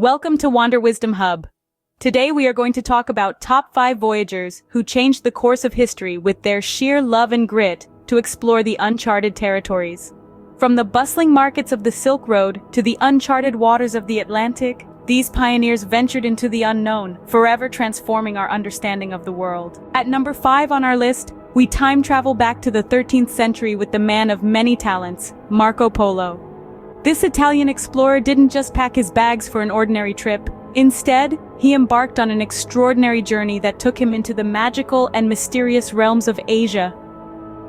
Welcome to Wander Wisdom Hub. Today we are going to talk about top 5 voyagers who changed the course of history with their sheer love and grit to explore the uncharted territories. From the bustling markets of the Silk Road to the uncharted waters of the Atlantic, these pioneers ventured into the unknown, forever transforming our understanding of the world. At number 5 on our list, we time travel back to the 13th century with the man of many talents, Marco Polo. This Italian explorer didn't just pack his bags for an ordinary trip. Instead, he embarked on an extraordinary journey that took him into the magical and mysterious realms of Asia.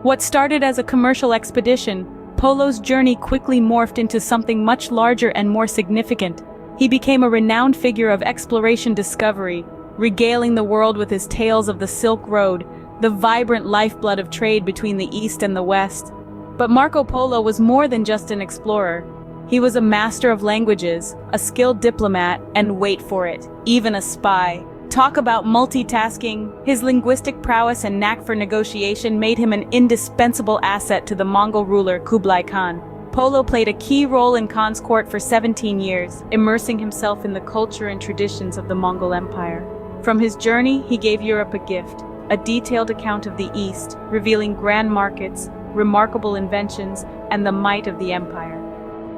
What started as a commercial expedition, Polo's journey quickly morphed into something much larger and more significant. He became a renowned figure of exploration discovery, regaling the world with his tales of the Silk Road, the vibrant lifeblood of trade between the East and the West. But Marco Polo was more than just an explorer. He was a master of languages, a skilled diplomat, and wait for it, even a spy. Talk about multitasking. His linguistic prowess and knack for negotiation made him an indispensable asset to the Mongol ruler Kublai Khan. Polo played a key role in Khan's court for 17 years, immersing himself in the culture and traditions of the Mongol Empire. From his journey, he gave Europe a gift, a detailed account of the East, revealing grand markets, remarkable inventions, and the might of the empire.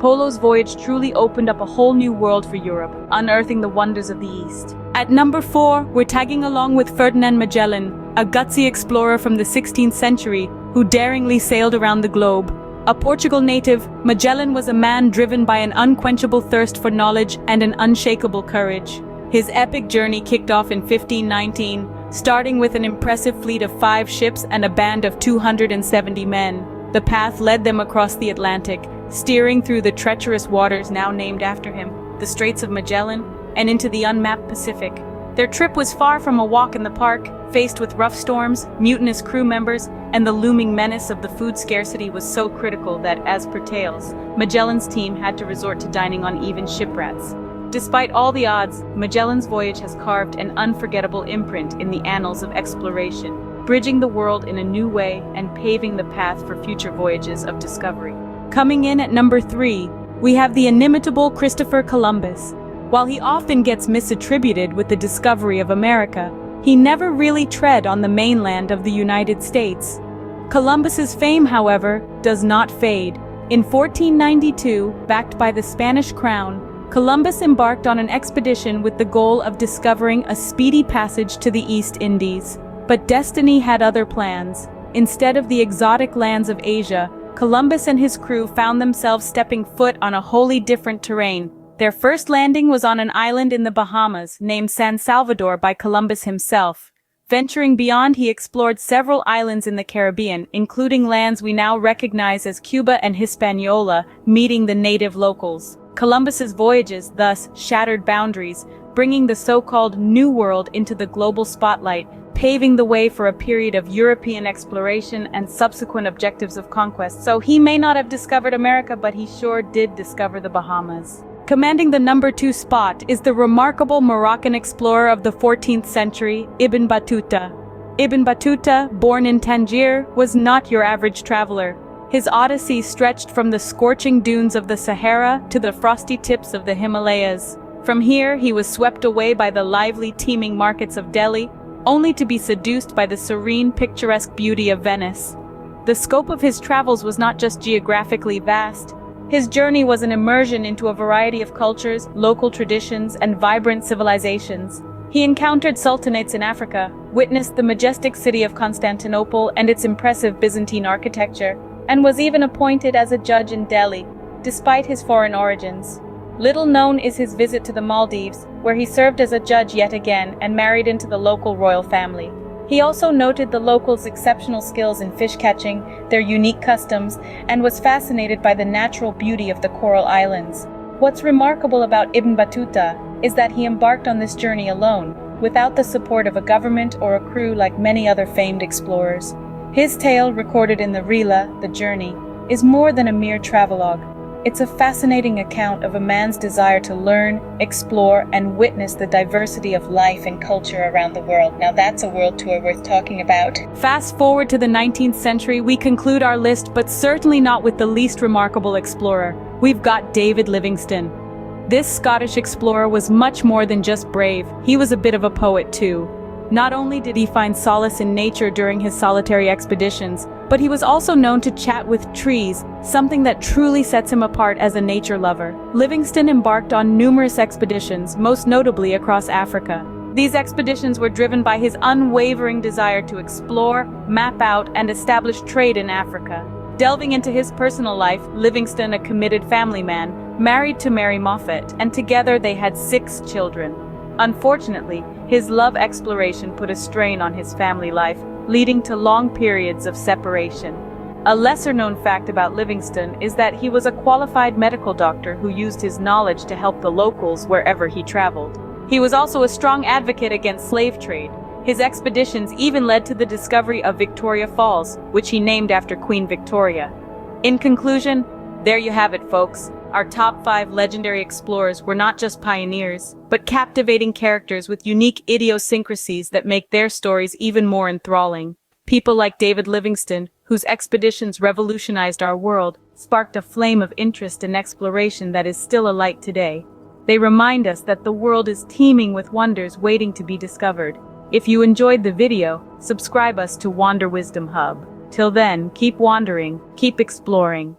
Polo's voyage truly opened up a whole new world for Europe, unearthing the wonders of the East. At number 4, we're tagging along with Ferdinand Magellan, a gutsy explorer from the 16th century who daringly sailed around the globe. A Portugal native, Magellan was a man driven by an unquenchable thirst for knowledge and an unshakable courage. His epic journey kicked off in 1519, starting with an impressive fleet of 5 ships and a band of 270 men. The path led them across the Atlantic, steering through the treacherous waters now named after him, the Straits of Magellan, and into the unmapped Pacific. Their trip was far from a walk in the park. Faced with rough storms, mutinous crew members, and the looming menace of the food scarcity was so critical that, as per tales, Magellan's team had to resort to dining on even shipwrecks. Despite all the odds, Magellan's voyage has carved an unforgettable imprint in the annals of exploration, bridging the world in a new way and paving the path for future voyages of discovery. Coming in at number 3, we have the inimitable Christopher Columbus. While he often gets misattributed with the discovery of America, he never really tread on the mainland of the United States. Columbus's fame, however, does not fade. In 1492, backed by the Spanish crown, Columbus embarked on an expedition with the goal of discovering a speedy passage to the East Indies. But destiny had other plans. Instead of the exotic lands of Asia, Columbus and his crew found themselves stepping foot on a wholly different terrain. Their first landing was on an island in the Bahamas, named San Salvador by Columbus himself. Venturing beyond, he explored several islands in the Caribbean, including lands we now recognize as Cuba and Hispaniola, meeting the native locals. Columbus's voyages thus shattered boundaries, bringing the so-called New World into the global spotlight, paving the way for a period of European exploration and subsequent objectives of conquest. So he may not have discovered America, but he sure did discover the Bahamas. Commanding the number 2 spot is the remarkable Moroccan explorer of the 14th century, Ibn-e-Batuta. Ibn-e-Batuta, born in Tangier, was not your average traveler. His odyssey stretched from the scorching dunes of the Sahara to the frosty tips of the Himalayas. From here, he was swept away by the lively, teeming markets of Delhi, only to be seduced by the serene, picturesque beauty of Venice. The scope of his travels was not just geographically vast. His journey was an immersion into a variety of cultures, local traditions, and vibrant civilizations. He encountered sultanates in Africa, witnessed the majestic city of Constantinople and its impressive Byzantine architecture, and was even appointed as a judge in Delhi, despite his foreign origins. Little known is his visit to the Maldives, where he served as a judge yet again and married into the local royal family. He also noted the locals' exceptional skills in fish catching, their unique customs, and was fascinated by the natural beauty of the Coral Islands. What's remarkable about Ibn Battuta is that he embarked on this journey alone, without the support of a government or a crew like many other famed explorers. His tale, recorded in the Rila, the Journey, is more than a mere travelogue. It's a fascinating account of a man's desire to learn, explore, and witness the diversity of life and culture around the world. Now that's a world tour worth talking about. Fast forward to the 19th century, we conclude our list, but certainly not with the least remarkable explorer. We've got David Livingstone. This Scottish explorer was much more than just brave, he was a bit of a poet too. Not only did he find solace in nature during his solitary expeditions, but he was also known to chat with trees, something that truly sets him apart as a nature lover. Livingstone embarked on numerous expeditions, most notably across Africa. These expeditions were driven by his unwavering desire to explore, map out, and establish trade in Africa. Delving into his personal life, Livingstone, a committed family man, married to Mary Moffat, and together they had 6 children. Unfortunately, his love exploration put a strain on his family life, leading to long periods of separation. A lesser-known fact about Livingstone is that he was a qualified medical doctor who used his knowledge to help the locals wherever he traveled. He was also a strong advocate against slave trade. His expeditions even led to the discovery of Victoria Falls, which he named after Queen Victoria. In conclusion, there you have it, folks. Our top 5 legendary explorers were not just pioneers, but captivating characters with unique idiosyncrasies that make their stories even more enthralling. People like David Livingstone, whose expeditions revolutionized our world, sparked a flame of interest and exploration that is still alight today. They remind us that the world is teeming with wonders waiting to be discovered. If you enjoyed the video, subscribe us to Wander Wisdom Hub. Till then, keep wandering, keep exploring.